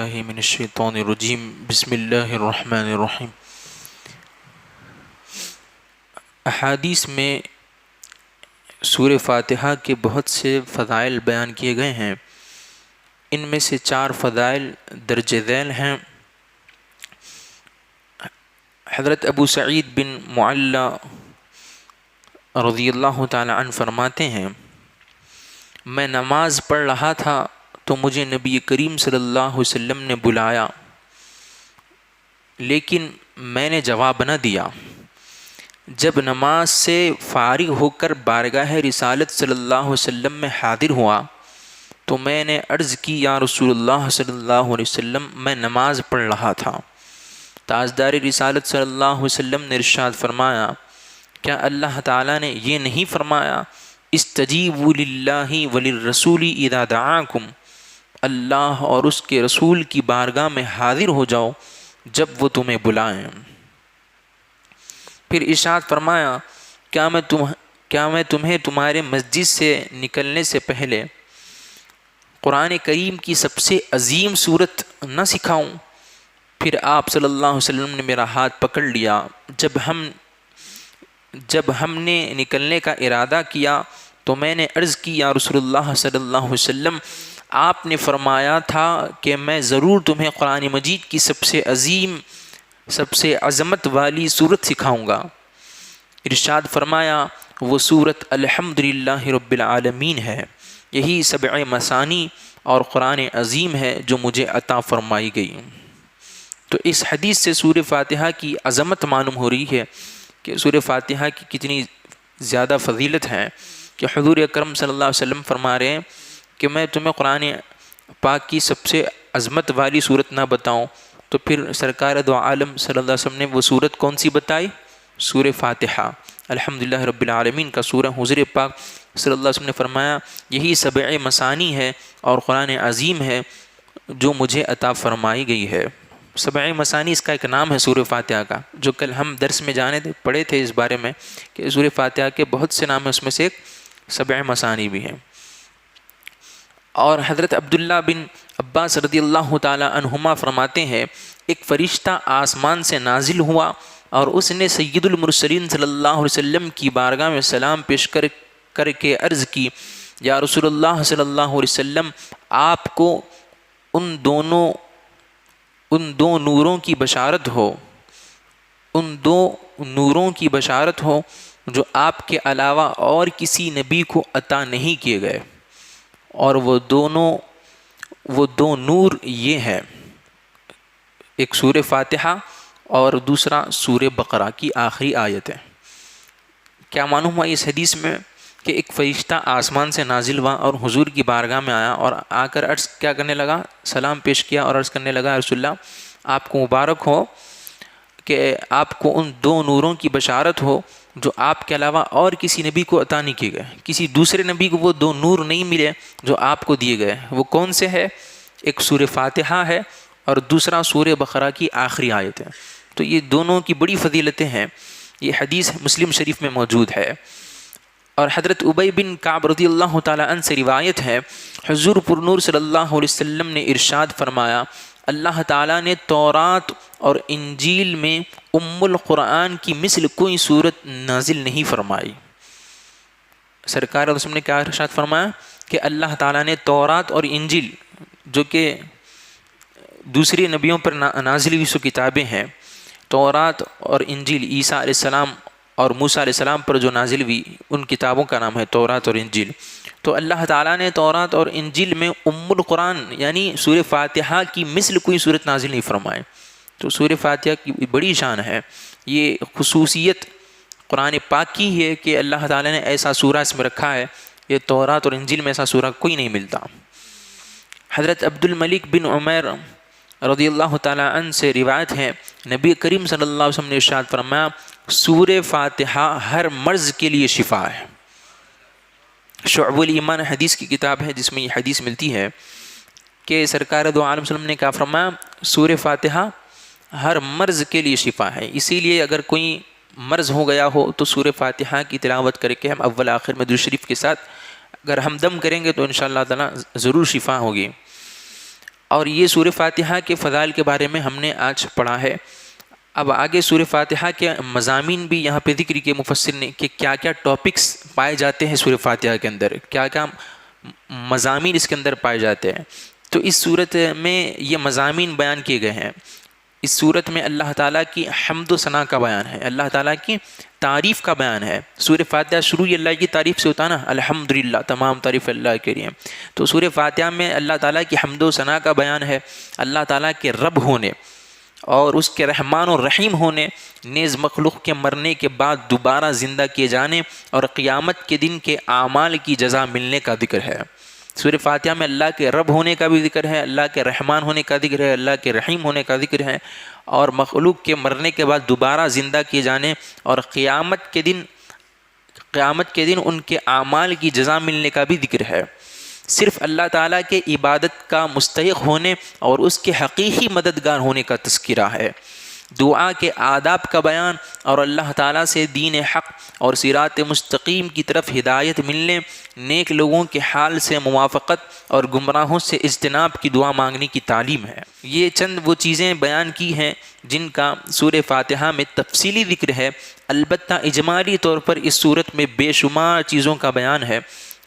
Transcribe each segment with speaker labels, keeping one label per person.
Speaker 1: باللہ من الشیطان الرجیم بسم اللہ الرحمن الرحیم۔ احادیث میں سورہ فاتحہ کے بہت سے فضائل بیان کیے گئے ہیں۔ ان میں سے 4 فضائل درج ذیل ہیں۔ حضرت ابو سعید بن معلّہ رضی اللہ تعالی عنہ فرماتے ہیں، میں نماز پڑھ رہا تھا تو مجھے نبی کریم صلی اللہ علیہ وسلم نے بلایا، لیکن میں نے جواب نہ دیا۔ جب نماز سے فارغ ہو کر بارگاہ رسالت صلی اللہ علیہ وسلم میں حاضر ہوا تو میں نے عرض کی، یا رسول اللہ صلی اللہ علیہ وسلم، میں نماز پڑھ رہا تھا۔ تاجدار رسالت صلی اللہ علیہ وسلم نے ارشاد فرمایا، کیا اللہ تعالیٰ نے یہ نہیں فرمایا استجیبوا للہ وللرسول اذا دعاکم، اللہ اور اس کے رسول کی بارگاہ میں حاضر ہو جاؤ جب وہ تمہیں بلائیں۔ پھر ارشاد فرمایا، کیا میں تمہیں تمہارے مسجد سے نکلنے سے پہلے قرآن کریم کی سب سے عظیم صورت نہ سکھاؤں؟ پھر آپ صلی اللہ علیہ وسلم نے میرا ہاتھ پکڑ لیا۔ جب ہم نے نکلنے کا ارادہ کیا تو میں نے عرض کی، یا رسول اللہ صلی اللہ علیہ وسلم، آپ نے فرمایا تھا کہ میں ضرور تمہیں قرآن مجید کی سب سے عظیم، سب سے عظمت والی صورت سکھاؤں گا۔ ارشاد فرمایا، وہ صورت الحمدللہ رب العالمین ہے، یہی 7 مثانی اور قرآن عظیم ہے جو مجھے عطا فرمائی گئی۔ تو اس حدیث سے سورہ فاتحہ کی عظمت معلوم ہو رہی ہے کہ سورہ فاتحہ کی کتنی زیادہ فضیلت ہے، کہ حضور اکرم صلی اللہ علیہ وسلم فرما رہے ہیں کہ میں تمہیں قرآن پاک کی سب سے عظمت والی صورت نہ بتاؤں؟ تو پھر سرکار دو عالم صلی اللہ علیہ وسلم نے وہ صورت کون سی بتائی؟ سورہ فاتحہ، الحمدللہ رب العالمین کا سورہ۔ حضور پاک صلی اللہ علیہ وسلم نے فرمایا، یہی 7 مثانی ہے اور قرآن عظیم ہے جو مجھے عطا فرمائی گئی ہے۔ 7 مثانی اس کا ایک نام ہے سورہ فاتحہ کا، جو کل ہم درس میں پڑھے تھے اس بارے میں کہ سورہ فاتحہ کے بہت سے نام ہیں، اس میں سے ایک 7 مثانی بھی ہیں۔ اور حضرت عبداللہ بن عباس رضی اللہ تعالی عنہما فرماتے ہیں، ایک فرشتہ آسمان سے نازل ہوا اور اس نے سید المرسلین صلی اللہ علیہ وسلم کی بارگاہ میں سلام پیش کر کے عرض کی، یا رسول اللہ صلی اللہ علیہ وسلم، آپ کو ان دو نوروں کی بشارت ہو، ان 2 نوروں کی بشارت ہو جو آپ کے علاوہ اور کسی نبی کو عطا نہیں کیے گئے، اور وہ دو نور یہ ہے، ایک سورہ فاتحہ اور دوسرا سورہ بقرہ کی آخری آیت ہے۔ کیا معلوم ہوا اس حدیث میں کہ ایک فرشتہ آسمان سے نازل ہوا اور حضور کی بارگاہ میں آیا اور آ کر عرض کیا کرنے لگا؟ سلام پیش کیا اور عرض کرنے لگا، رسول اللہ آپ کو مبارک ہو کہ آپ کو ان 2 نوروں کی بشارت ہو جو آپ کے علاوہ اور کسی نبی کو عطا نہیں کیے گئے، کسی دوسرے نبی کو وہ 2 نور نہیں ملے جو آپ کو دیے گئے۔ وہ کون سے ہے؟ ایک سورہ فاتحہ ہے اور دوسرا سورہ بقرہ کی آخری آیت ہے۔ تو یہ دونوں کی بڑی فضیلتیں ہیں، یہ حدیث مسلم شریف میں موجود ہے۔ اور حضرت ابی بن کعب رضی اللہ تعالی عنہ سے روایت ہے، حضور پر نور صلی اللہ علیہ وسلم نے ارشاد فرمایا، اللہ تعالیٰ نے تورات اور انجیل میں القرآن کی مثل کوئی صورت نازل نہیں فرمائی۔ سرکار علیہ وسلم نے کیا ارشاد فرمایا کہ اللہ تعالیٰ نے تورات اور انجیل، جو کہ دوسری نبیوں پر نازل ہوئی سو کتابیں ہیں، تورات اور انجیل عیسیٰ علیہ السلام اور موسیٰ علیہ السلام پر جو نازل ہوئی، ان کتابوں کا نام ہے تورات اور انجیل۔ تو اللہ تعالیٰ نے تورات اور انجیل میں القرآن یعنی سورہ فاتحہ کی مثل کوئی صورت نازل نہیں فرمائے۔ تو سورہ فاتحہ کی بڑی شان ہے، یہ خصوصیت قرآن پاک کی ہے کہ اللہ تعالیٰ نے ایسا سورہ اس میں رکھا ہے، یہ تورات اور انجیل میں ایسا سورہ کوئی نہیں ملتا۔ حضرت عبد الملک بن عمیر رضی اللہ تعالیٰ عنہ سے روایت ہے، نبی کریم صلی اللہ علیہ وسلم نے ارشاد فرمایا، سورہ فاتحہ ہر مرض کے لیے شفا ہے۔ شعب الایمان حدیث کی کتاب ہے جس میں یہ حدیث ملتی ہے کہ سرکار دو عالم صلی اللہ علیہ وسلم نے کہا فرمایا، سورہ فاتحہ ہر مرض کے لیے شفا ہے۔ اسی لیے اگر کوئی مرض ہو گیا ہو تو سورہ فاتحہ کی تلاوت کر کے ہم اول آخر میں درود شریف کے ساتھ اگر ہم دم کریں گے تو انشاءاللہ تعالیٰ ضرور شفا ہوگی۔ اور یہ سورہ فاتحہ کے فضائل کے بارے میں ہم نے آج پڑھا ہے۔ اب آگے سورہ فاتحہ کے مضامین بھی یہاں پہ ذکر کیے مفسر نے کہ کیا کیا ٹاپکس پائے جاتے ہیں سورہ فاتحہ کے اندر، کیا کیا مضامین اس کے اندر پائے جاتے ہیں۔ تو اس صورت میں یہ مضامین بیان کیے گئے ہیں۔ اس صورت میں اللہ تعالیٰ کی حمد و ثنا کا بیان ہے، اللہ تعالیٰ کی تعریف کا بیان ہے۔ سورہ فاتحہ شروع ہی اللہ کی تعریف سے ہوتا ہے نا، الحمدللہ، تمام تعریف اللہ کے لیے۔ تو سورہ فاتحہ میں اللہ تعالیٰ کی حمد و ثنا کا بیان ہے، اللہ تعالیٰ کے رب ہونے اور اس کے رحمان و رحیم ہونے، نیز مخلوق کے مرنے کے بعد دوبارہ زندہ کیے جانے اور قیامت کے دن کے اعمال کی جزا ملنے کا ذکر ہے۔ سورہ فاتحہ میں اللہ کے رب ہونے کا بھی ذکر ہے، اللہ کے رحمان ہونے کا ذکر ہے، اللہ کے رحیم ہونے کا ذکر ہے، اور مخلوق کے مرنے کے بعد دوبارہ زندہ کیے جانے اور قیامت کے دن ان کے اعمال کی جزا ملنے کا بھی ذکر ہے۔ صرف اللہ تعالیٰ کے عبادت کا مستحق ہونے اور اس کے حقیقی مددگار ہونے کا تذکرہ ہے، دعا کے آداب کا بیان اور اللہ تعالیٰ سے دین حق اور صراط مستقیم کی طرف ہدایت ملنے، نیک لوگوں کے حال سے موافقت اور گمراہوں سے اجتناب کی دعا مانگنے کی تعلیم ہے۔ یہ چند وہ چیزیں بیان کی ہیں جن کا سورہ فاتحہ میں تفصیلی ذکر ہے، البتہ اجمالی طور پر اس صورت میں بے شمار چیزوں کا بیان ہے۔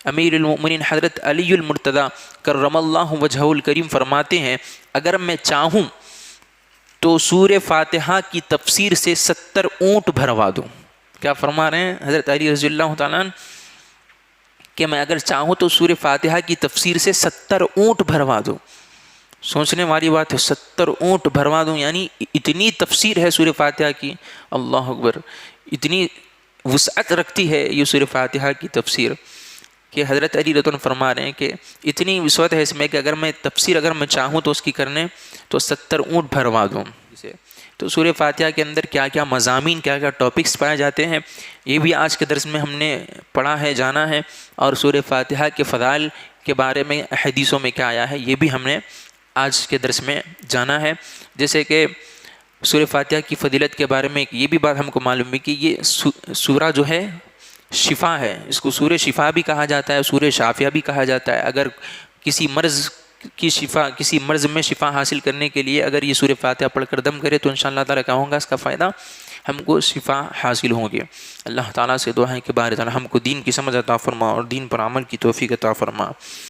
Speaker 1: امیر المؤمنین حضرت علی المرتضیٰ کرم اللہ وجہہ الکریم فرماتے ہیں، اگر میں چاہوں تو سورہ فاتحہ کی تفسیر سے 70 اونٹ بھروا دوں۔ کیا فرما رہے ہیں حضرت علی رضی اللہ تعالیٰ عنہ کہ میں اگر چاہوں تو سورہ فاتحہ کی تفسیر سے 70 اونٹ بھروا دوں۔ سوچنے والی بات ہے، 70 اونٹ بھروا دوں، یعنی اتنی تفسیر ہے سورہ فاتحہ کی، اللہ اکبر، اتنی وسعت رکھتی ہے یہ سورہ فاتحہ کی تفسیر کہ حضرت علی رضی اللہ عنہ فرما رہے ہیں کہ اتنی وسعت ہے اس میں کہ اگر میں تفسیر اگر میں چاہوں تو اس کی کرنے تو 70 اونٹ بھروا دوں اسے۔ تو سورہ فاتحہ کے اندر کیا کیا مضامین، کیا کیا ٹاپکس پائے جاتے ہیں، یہ بھی آج کے درس میں ہم نے پڑھا ہے، جانا ہے، اور سورہ فاتحہ کے فضائل کے بارے میں حدیثوں میں کیا آیا ہے یہ بھی ہم نے آج کے درس میں جانا ہے۔ جیسے کہ سورہ فاتحہ کی فضیلت کے بارے میں یہ بھی بات ہم کو معلوم ہے کہ یہ سورہ جو ہے شفا ہے، اس کو سورہ شفا بھی کہا جاتا ہے، سورہ شافیہ بھی کہا جاتا ہے۔ اگر کسی مرض میں شفا حاصل کرنے کے لیے اگر یہ سورہ فاتحہ پڑھ کر دم کرے تو انشاءاللہ تعالیٰ کیا ہوگا، اس کا فائدہ ہم کو شفا حاصل ہوگی۔ اللہ تعالیٰ سے دعا ہے کہ بارے تعالیٰ ہم کو دین کی سمجھ عطا فرما اور دین پر عمل کی توفیق عطا فرما۔